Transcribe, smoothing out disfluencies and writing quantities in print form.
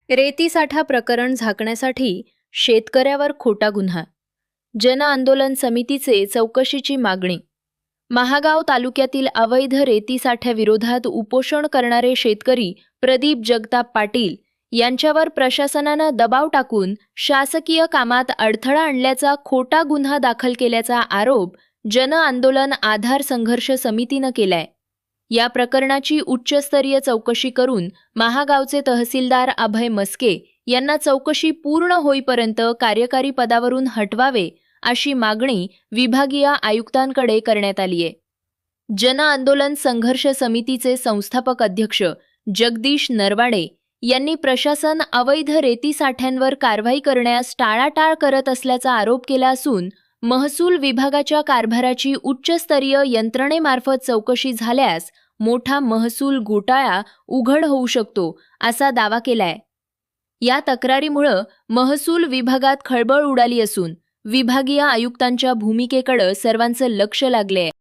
रेतीसाठा प्रकरण झाकण्यासाठी शेतकऱ्यावर खोटा गुन्हा. जन आंदोलन समितीचे चौकशीची मागणी. महागाव तालुक्यातील अवैध रेतीसाठ्याविरोधात उपोषण करणारे शेतकरी प्रदीप जगताप पाटील यांच्यावर प्रशासनानं दबाव टाकून शासकीय कामात अडथळा आणल्याचा खोटा गुन्हा दाखल केल्याचा आरोप जन आंदोलन आधार संघर्ष समितीनं केलाय. या प्रकरणाची उच्चस्तरीय चौकशी करून महागावचे तहसीलदार अभय मस्के यांना चौकशी पूर्ण होईपर्यंत कार्यकारी पदावरून हटवावे अशी मागणी विभागीय आयुक्तांकडे करण्यात आली आहे. जन आंदोलन संघर्ष समितीचे संस्थापक अध्यक्ष जगदीश नरवाडे यांनी प्रशासन अवैध रेती साठ्यांवर कारवाई करण्यास टाळाटाळ करत असल्याचा आरोप केला असून महसूल विभागाच्या कारभाराची उच्चस्तरीय यंत्रणेमार्फत चौकशी झाल्यास मोठा महसूल घोटाळा उघड होऊ शकतो असा दावा केलाय. या तक्रारीमुळे महसूल विभागात खळबळ उडाली असून विभागीय आयुक्तांच्या भूमिकेकडे सर्वांचं लक्ष लागले आहे.